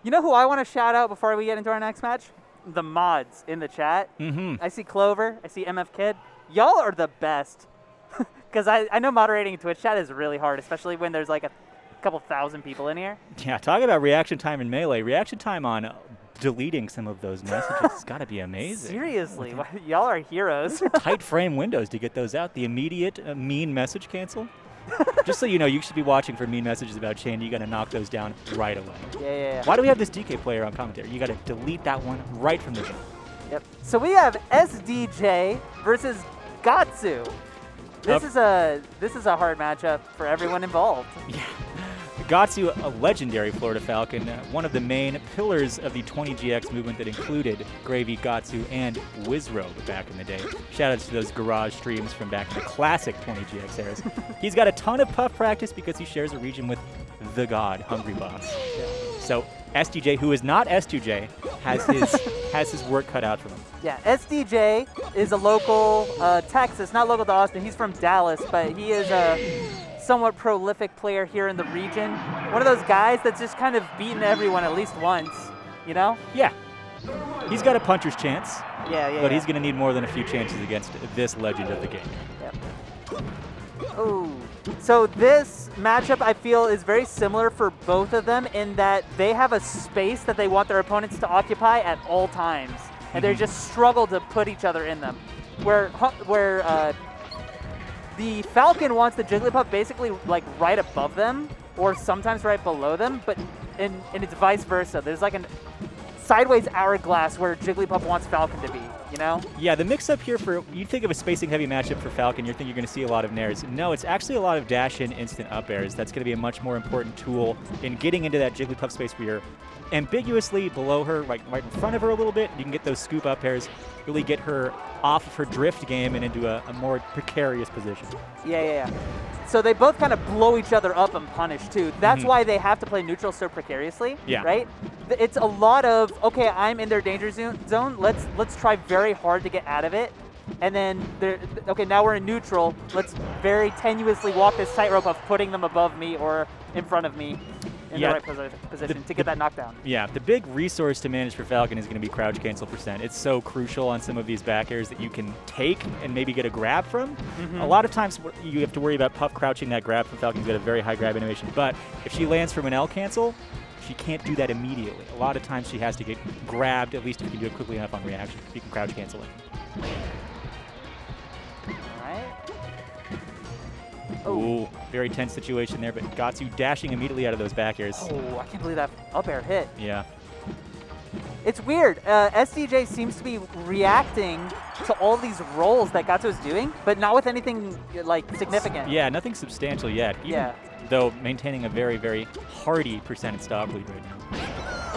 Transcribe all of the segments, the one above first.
You know who I want to shout out before we get into our next match? The mods in the chat. I see Clover. I see MF Kid. Y'all are the best. Because I know moderating Twitch chat is really hard, especially when there's like a couple thousand people in here. Yeah, talking about reaction time in Melee. Reaction time on deleting some of those messages has got to be amazing. Seriously, y'all are heroes. Tight frame windows to get those out. The immediate mean message cancel. Just so you know, you should be watching for mean messages about Shane. You got to knock those down right away. Yeah. Why do we have this DK player on commentary? You got to delete that one right from the jump. Yep. So we have SDJ versus Gahtzu. This is a hard matchup for everyone involved. Yeah. Gahtzu, a legendary Florida Falcon, one of the main pillars of the 20GX movement that included Gravy, Gahtzu, and Wizrobe back in the day. Shoutouts to those garage streams from back in the classic 20GX eras. He's got a ton of puff practice because he shares a region with the god, Hungry Boss. Yeah. So SDJ, who is not S2J, has his work cut out for him. Yeah, SDJ is a local Texas, not local to Austin. He's from Dallas, but he is a somewhat prolific player here in the region. One of those guys that's just kind of beaten everyone at least once, you know? Yeah. He's got a puncher's chance. But he's going to need more than a few chances against this legend of the game. Yep. Ooh. So this matchup, I feel, is very similar for both of them in that they have a space that they want their opponents to occupy at all times, and they just struggle to put each other in them. Where the Falcon wants the Jigglypuff basically like right above them, or sometimes right below them, but and it's vice versa. There's like a sideways hourglass where Jigglypuff wants Falcon to be, you know? Yeah, the mix-up here for, you'd think of a spacing-heavy matchup for Falcon, you're thinking you're going to see a lot of nairs. No, it's actually a lot of dash-in instant up airs. That's going to be a much more important tool in getting into that Jigglypuff space where you're ambiguously below her, right in front of her a little bit. You can get those scoop up airs, really get her off of her drift game and into a more precarious position. Yeah. So they both kind of blow each other up and punish too. That's why they have to play neutral so precariously, right? It's a lot of, okay, I'm in their danger zone. Let's try very hard to get out of it. And then, okay, now we're in neutral. Let's very tenuously walk this tightrope of putting them above me or in front of me in the right position to get that knockdown. Yeah, the big resource to manage for Falcon is going to be crouch cancel %. It's so crucial on some of these back airs that you can take and maybe get a grab from. A lot of times you have to worry about Puff crouching that grab from Falcon's got a very high grab animation, but if she lands from an L cancel, she can't do that immediately. A lot of times she has to get grabbed, at least if you can do it quickly enough on reaction. You can crouch cancel it. Ooh, very tense situation there, but Gahtzu dashing immediately out of those back airs. Oh, I can't believe that up air hit. Yeah. It's weird. SDJ seems to be reacting to all these rolls that Gahtzu is doing, but not with anything like significant. Yeah, nothing substantial yet. Even though maintaining a very, very hardy percentage stock lead right now.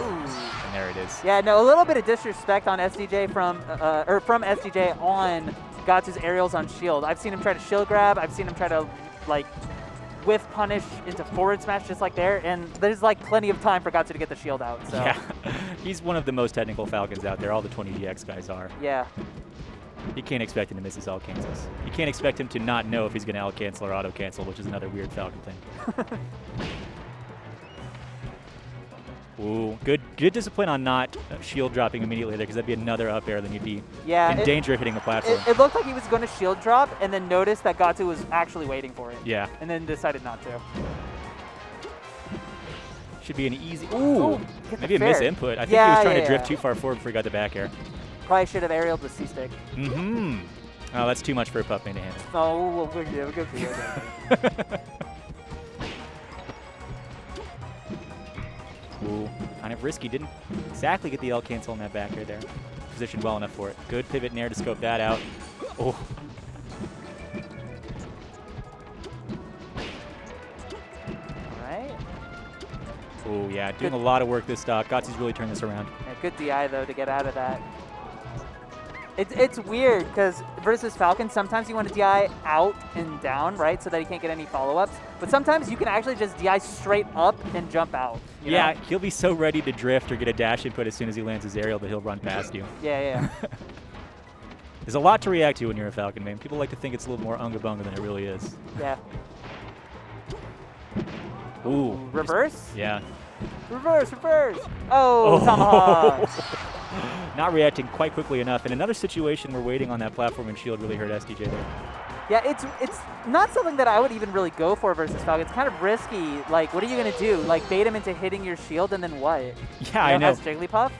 Ooh. And there it is. Yeah, no, a little bit of disrespect on SDJ from SDJ on Gahtzu's aerials on shield. I've seen him try to shield grab. I've seen him try to like whiff punish into forward smash just like there, and there's like plenty of time for Gahtzu to get the shield out. So. Yeah, he's one of the most technical Falcons out there. All the 20GX guys are. Yeah. You can't expect him to miss his L cancels. You can't expect him to not know if he's going to L cancel or auto cancel, which is another weird Falcon thing. Ooh, good discipline on not shield dropping immediately there, because that'd be another up air, then you'd be in danger of hitting the platform. It looked like he was going to shield drop and then noticed that Gahtzu was actually waiting for it. Yeah. And then decided not to. Should be an easy, ooh, maybe a misinput. I think he was trying to drift too far forward before he got the back air. Probably should have aerialed the C-stick. Oh, that's too much for a pup main to handle. Oh, we're good for you. Ooh, kind of risky. Didn't exactly get the L cancel on that back air there. Positioned well enough for it. Good pivot nair to scope that out. Oh. Alright. Oh, yeah. Doing a lot of work this stock. Gahtzu's really turned this around. Yeah, good DI, though, to get out of that. It's weird, because versus Falcon, sometimes you want to DI out and down, right, so that he can't get any follow-ups. But sometimes you can actually just DI straight up and jump out. You know? He'll be so ready to drift or get a dash input as soon as he lands his aerial that he'll run past you. Yeah. There's a lot to react to when you're a Falcon, man. People like to think it's a little more unga-bunga than it really is. Yeah. Ooh. Reverse? Yeah. Reverse, reverse. Oh, tomahawk. Not reacting quite quickly enough. In another situation where waiting on that platform and shield really hurt SDJ there. Yeah, it's not something that I would even really go for versus Falcon. It's kind of risky. Like, what are you going to do? Like, bait him into hitting your shield and then what? Yeah, I know. Has Jigglypuff?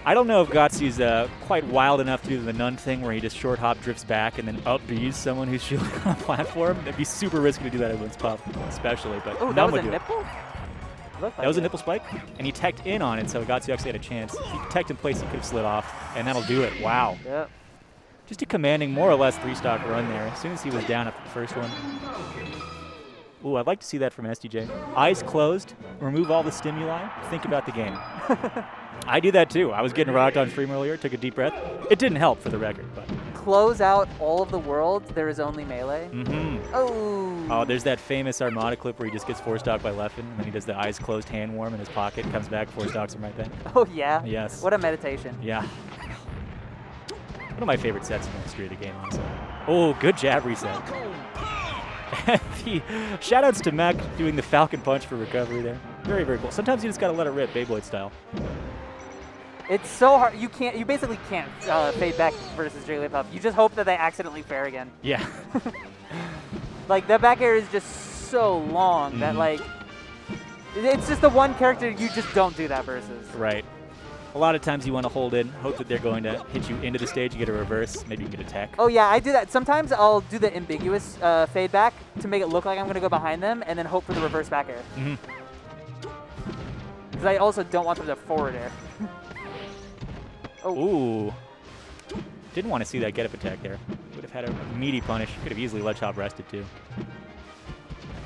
I don't know if Gahtzu's quite wild enough to do the nun thing where he just short hop drifts back and then up B's someone who's shielding on a platform. That'd be super risky to do that against Puff, especially. But oh, that was a nipple? That was a nipple spike, and he teched in on it, so Gahtzu actually had a chance. If he teched in place, he could have slid off, and that'll do it. Wow. Yep. Just a commanding, more or less, 3-stock run there. As soon as he was down after the first one. Ooh, I'd like to see that from SDJ. Eyes closed, remove all the stimuli, think about the game. I do that too. I was getting rocked on stream earlier, took a deep breath. It didn't help for the record, but. Close out all of the world, there is only melee. Oh. Oh, there's that famous Armada clip where he just gets 4-stocked by Leffen, and then he does the eyes closed hand warm in his pocket, comes back, 4-stocks him right then. Oh, yeah? Yes. What a meditation. Yeah. One of my favorite sets in the history of the game, honestly. Oh, good jab reset. The shoutouts to Mac doing the Falcon punch for recovery there. Very, very cool. Sometimes you just gotta let it rip, Beyblade style. It's so hard. You basically can't fade back versus Jigglypuff. You just hope that they accidentally fair again. Yeah. Like, that back air is just so long that, like, it's just the one character you just don't do that versus. Right. A lot of times you want to hold in, hope that they're going to hit you into the stage, you get a reverse, maybe you get a tech. Oh yeah, I do that. Sometimes I'll do the ambiguous fade back to make it look like I'm going to go behind them and then hope for the reverse back air. Because I also don't want them to forward air. Oh. Ooh. Didn't want to see that get up attack there. Would have had a meaty punish. Could have easily ledge hop rested too.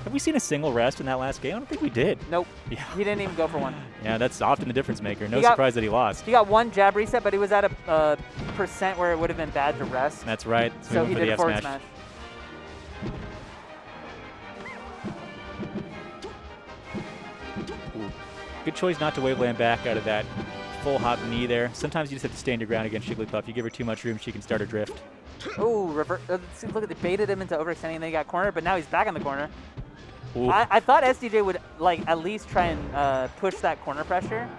Have we seen a single rest in that last game? I don't think we did. Nope. Yeah. He didn't even go for one. Yeah, that's often the difference maker. No surprise that he lost. He got one jab reset, but he was at a percent where it would have been bad to rest. That's right. So he did a forward smash. Ooh. Good choice not to waveland back out of that full hop knee there. Sometimes you just have to stand your ground against Jigglypuff. You give her too much room, she can start a drift. Oh, look at they baited him into overextending, and then he got cornered, but now he's back on the corner. I thought SDJ would like at least try and push that corner pressure.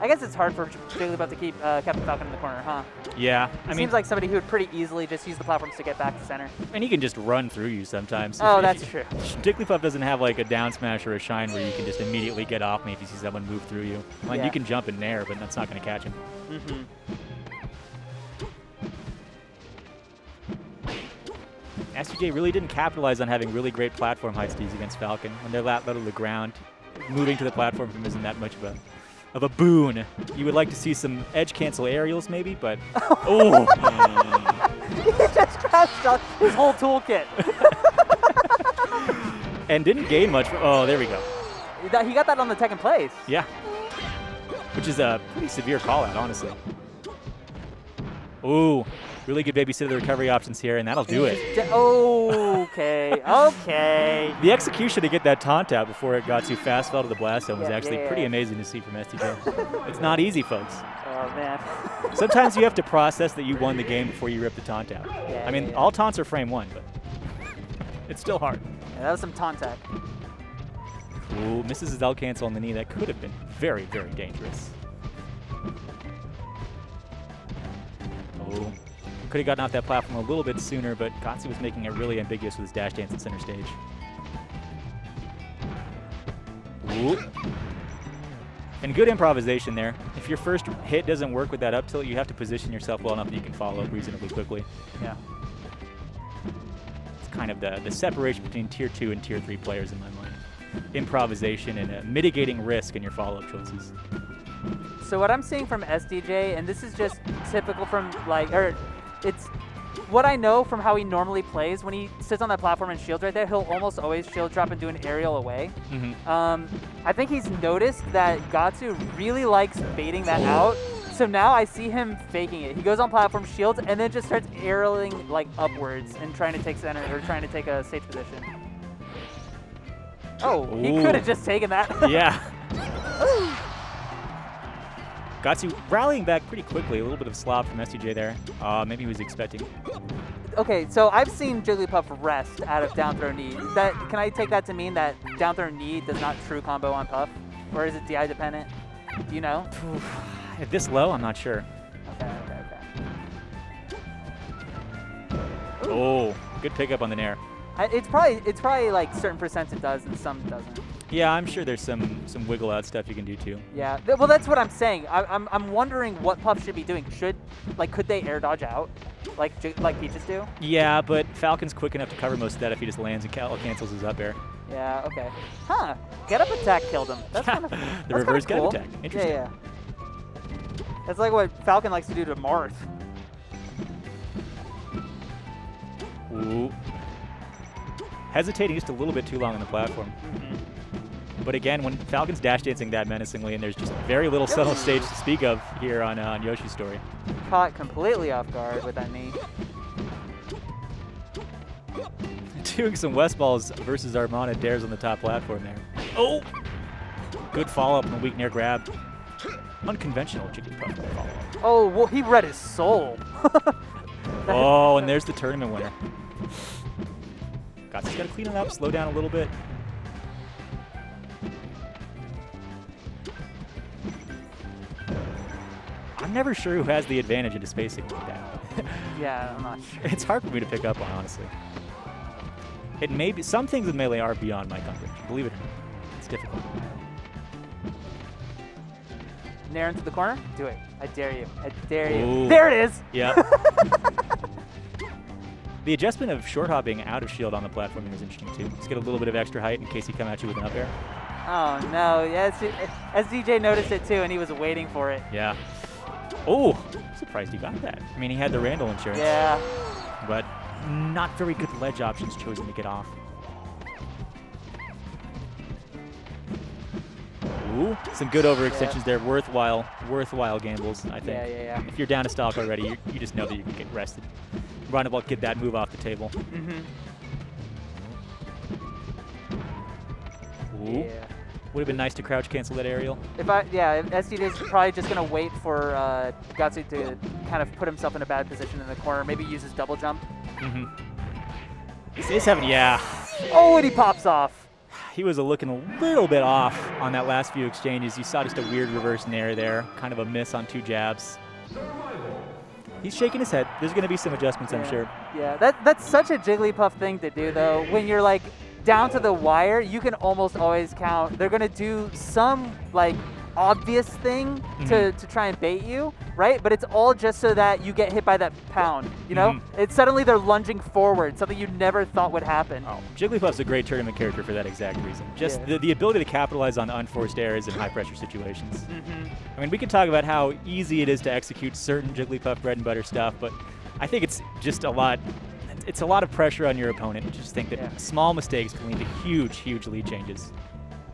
I guess it's hard for Jigglypuff to keep Captain Falcon in the corner, huh? Yeah. He seems like somebody who would pretty easily just use the platforms to get back to center. And he can just run through you sometimes. Oh, that's true. Jigglypuff doesn't have like a down smash or a shine where you can just immediately get off me if you see someone move through you. Like you can jump in there, but that's not going to catch him. SDJ really didn't capitalize on having really great platform height steeds against Falcon. When they're that low to the ground, moving to the platform from isn't that much of a boon. You would like to see some edge cancel aerials maybe, but oh! He just crashed on his whole toolkit. And didn't gain much. Oh, there we go. He got that on the tech in place. Yeah. Which is a pretty severe call out, honestly. Ooh. Really good babysitter recovery options here, and that'll do it. Okay, okay. The execution to get that taunt out before it got too fast fell to the blast zone was actually pretty amazing to see from SDJ. It's not easy, folks. Oh, man. Sometimes you have to process that you won the game before you rip the taunt out. I mean, all taunts are frame one, but it's still hard. Yeah, that was some taunt tech. Ooh, misses his L cancel on the knee. That could have been very, very dangerous. Oh. Could have gotten off that platform a little bit sooner, but Gahtzu was making it really ambiguous with his dash dance at center stage. Ooh. And good improvisation there. If your first hit doesn't work with that up tilt, you have to position yourself well enough that you can follow up reasonably quickly. Yeah. It's kind of the separation between Tier 2 and Tier 3 players in my mind. Improvisation and mitigating risk in your follow-up choices. So what I'm seeing from SDJ, and this is just typical from it's what I know from how he normally plays. When he sits on that platform and shields right there, he'll almost always shield drop and do an aerial away. I think he's noticed that Gahtzu really likes baiting that out. So now I see him faking it. He goes on platform, shields, and then just starts aerialing like upwards and trying to take center or trying to take a stage position. Oh, he could have just taken that. Yeah. Gahtzu rallying back pretty quickly. A little bit of slop from SDJ there. Maybe he was expecting. Okay, so I've seen Jigglypuff rest out of down throw knee. Can I take that to mean that down throw knee does not true combo on Puff? Or is it DI dependent? Do you know? At this low, I'm not sure. Okay. Oh, good pickup on the nair. It's probably like certain percents it does and some doesn't. Yeah, I'm sure there's some wiggle out stuff you can do too. Yeah, well that's what I'm saying. I'm wondering what Puff should be doing. Could they air dodge out, like Peaches do? Yeah, but Falcon's quick enough to cover most of that if he just lands and cancels his up air. Yeah. Okay. Huh. Get up attack killed him. That's kind of the reverse get cool. up attack. Interesting. Yeah. That's like what Falcon likes to do to Marth. Ooh. Hesitating just a little bit too long on the platform. But again, when Falcon's dash dancing that menacingly, and there's just very little subtle stage to speak of here on Yoshi's story. Caught completely off guard with that knee. Doing some West balls versus Armana dares on the top platform there. Oh! Good follow-up and a weak nair grab. Unconventional Jigglypuff follow-up. Oh, well, he read his soul. Oh, and there's the tournament winner. Gahtzu's got to clean it up, slow down a little bit. I'm never sure who has the advantage into spacing like that. Yeah, I'm not sure. It's hard for me to pick up on, honestly. It may be, some things with Melee are beyond my comprehension, believe it or not. It's difficult. Nair into the corner? Do it. I dare you. I dare you. Ooh. There it is! Yeah. The adjustment of short hopping out of shield on the platforming is interesting too. Just get a little bit of extra height in case he come at you with an up air. Oh no, yeah, SDJ noticed it too and he was waiting for it. Yeah. Oh, surprised he got that. I mean, he had the Randall insurance. Yeah. But not very good ledge options chosen to get off. Ooh, some good overextensions there. Worthwhile gambles, I think. Yeah. If you're down to stock already, you just know that you can get rested. Roundabout, get that move off the table. Ooh. Yeah. Would have been nice to crouch cancel that aerial. If SDJ is probably just gonna wait for Gahtzu to kind of put himself in a bad position in the corner. Maybe use his double jump. He's having, yeah. Oh, and he pops off. He was looking a little bit off on that last few exchanges. You saw just a weird reverse nair there, kind of a miss on 2 jabs. He's shaking his head. There's going to be some adjustments, I'm sure. Yeah, that's such a Jigglypuff thing to do, though. When you're like down to the wire, you can almost always count. They're going to do some like obvious thing to try and bait you, right? But it's all just so that you get hit by that pound, you know? It's suddenly they're lunging forward, something you never thought would happen. Oh, Jigglypuff's a great tournament character for that exact reason. Just the ability to capitalize on unforced errors in high-pressure situations. I mean, we can talk about how easy it is to execute certain Jigglypuff bread and butter stuff, but I think it's just a lot of pressure on your opponent. Just think that small mistakes can lead to huge lead changes.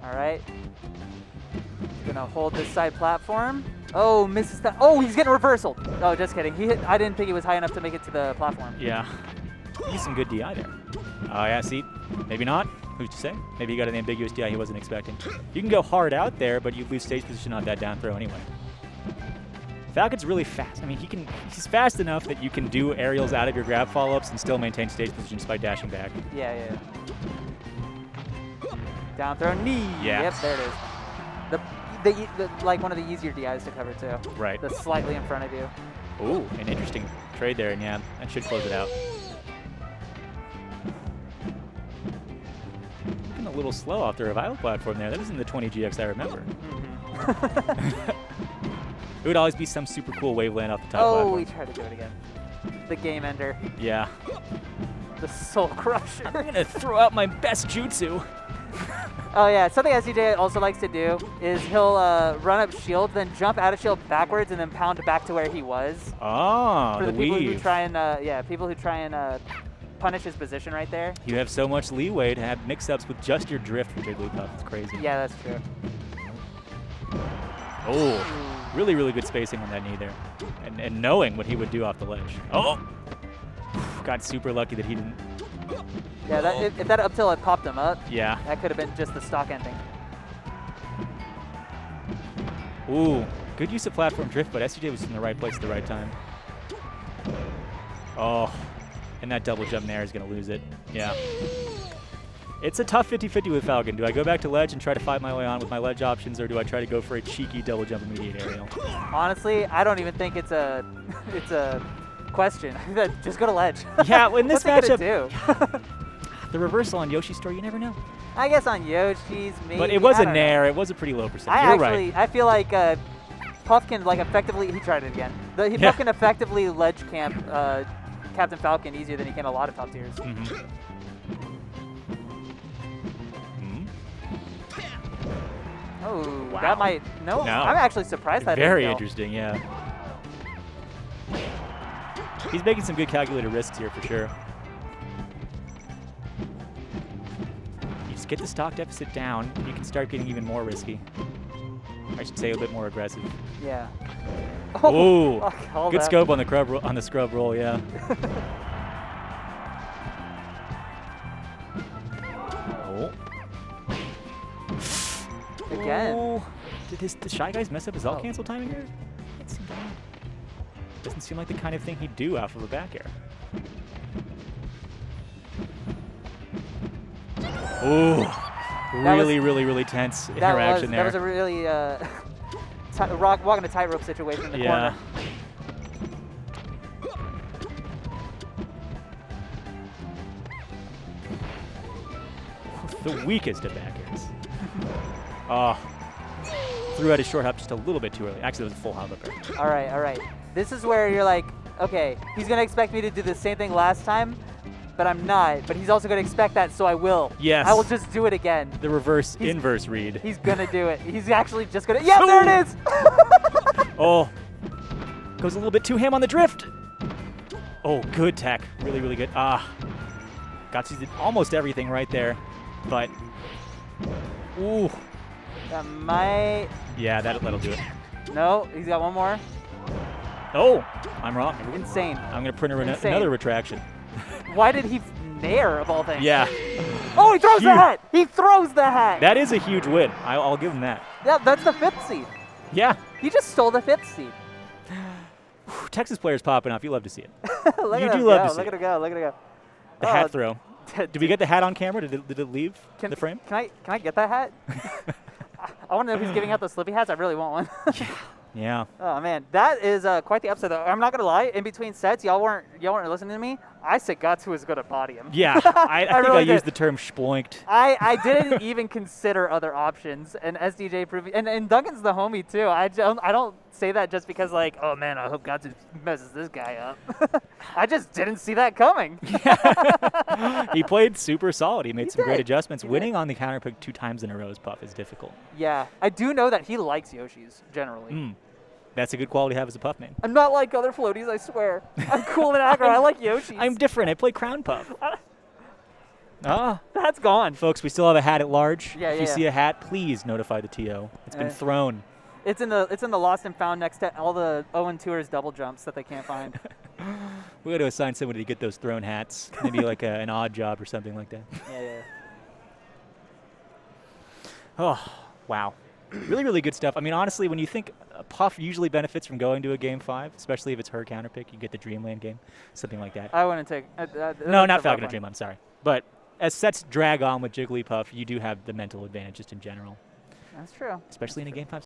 All right. Gonna hold this side platform. Oh, misses that. Oh, he's getting reversal. Oh, just kidding. I didn't think he was high enough to make it to the platform. Yeah. He's some good DI there. Oh, yeah, see? Maybe not. Who's to say? Maybe he got an ambiguous DI he wasn't expecting. You can go hard out there, but you lose stage position on that down throw anyway. Falcon's really fast. I mean, he's fast enough that you can do aerials out of your grab follow-ups and still maintain stage position just by dashing back. Yeah. Down throw knee. Yeah. Yep, there it is. Like one of the easier DIs to cover too. Right. That's slightly in front of you. Ooh, an interesting trade there, and yeah, that should close it out. Looking a little slow off the revival platform there. That isn't the 20GX I remember. It would always be some super cool wave land off the top platform. Oh, he tried to do it again. The game ender. Yeah. The soul crusher. I'm gonna throw out my best jutsu. Oh yeah, something SDJ also likes to do is he'll run up shield, then jump out of shield backwards, and then pound back to where he was. Oh, for the people weave. who try and punish his position right there. You have so much leeway to have mix-ups with just your drift with Jigglypuff. It's crazy. Yeah, that's true. Oh, really good spacing on that knee there, and knowing what he would do off the ledge. Oh, got super lucky that he didn't. Yeah, if that up tilt had popped him up, yeah, that could have been just the stock ending. Ooh, good use of platform drift, but SDJ was in the right place at the right time. Oh, and that double jump there is going to lose it. Yeah. It's a tough 50-50 with Falcon. Do I go back to ledge and try to fight my way on with my ledge options, or do I try to go for a cheeky double jump immediate aerial? Honestly, I don't even think it's a question. Just go to ledge. Yeah, in this matchup, do? the reversal on Yoshi's story, you never know. I guess on Yoshi's, maybe. But it was a know. nair. It was a pretty low percentage. You're right. I feel like Puff can effectively. He tried it again. Puff can effectively ledge camp Captain Falcon easier than he can a lot of top tiers. Oh, wow. That might no. I'm actually surprised that. Very interesting, yeah. He's making some good calculated risks here for sure. You just get the stock deficit down, you can start getting even more risky. I should say a bit more aggressive. Yeah. Oh, good scope on the scrub roll, yeah. Oh. Again. Oh. Did the Shy Guys mess up his all cancel timing here? Doesn't seem like the kind of thing he'd do off of a back air. Oh, really tense interaction there. That was a really walking a tightrope situation in the corner. The weakest of back airs. Oh, threw out his short hop just a little bit too early. Actually, it was a full hop up there. All right. This is where you're like, okay, he's going to expect me to do the same thing last time, but I'm not. But he's also going to expect that, so I will. Yes. I will just do it again. The inverse read. He's going to do it. He's actually just going to. Yeah, there it is! Oh. Goes a little bit too ham on the drift. Oh, good tech. Really good. Gahtzu did almost everything right there, but. Ooh. That might. Yeah, that'll do it. No, he's got one more. Oh, I'm wrong. Insane. I'm going to print another retraction. Why did he nair of all things? Yeah. Oh, he throws the hat! He throws the hat! That is a huge win. I'll give him that. Yeah, that's the 5th seed. Yeah. He just stole the 5th seed. Texas players popping off. You love to see it. Look you at do love to see Look at it go. Look at it go. The hat throw. Did we get the hat on camera? Did it leave the frame? Can I get that hat? I want to know who's giving out those Slippy hats. I really want one. Yeah. Oh man, that is quite the upset. Though. I'm not gonna lie. In between sets, y'all weren't listening to me. I said Gahtzu was gonna body him. Yeah, I think really I used the term sploinked. I didn't even consider other options, and SDJ proving, and Duncan's the homie too. I don't say that just because like, oh man, I hope Gahtzu messes this guy up. I just didn't see that coming. He played super solid. He made some great adjustments. Winning on the counter pick 2 times in a row is Puff is difficult. Yeah, I do know that he likes Yoshis generally. That's a good quality to have as a Puff main. I'm not like other floaties, I swear. I'm cool and aggro. I like Yoshis. I'm different. I play Crown Puff. That's gone. Folks, we still have a hat at large. Yeah, if you see a hat, please notify the TO. It's been thrown. It's in the lost and found next to all the Owen Tours double jumps that they can't find. We got to assign somebody to get those thrown hats. Maybe like an odd job or something like that. Yeah. Oh, wow. Really good stuff. I mean, honestly, when you think Puff usually benefits from going to a Game 5, especially if it's her counter pick, you get the Dreamland game, something like that. I wouldn't take. No, not Falcon or Dream. I'm sorry. But as sets drag on with Jigglypuff, you do have the mental advantage just in general. That's true. Especially in a Game 5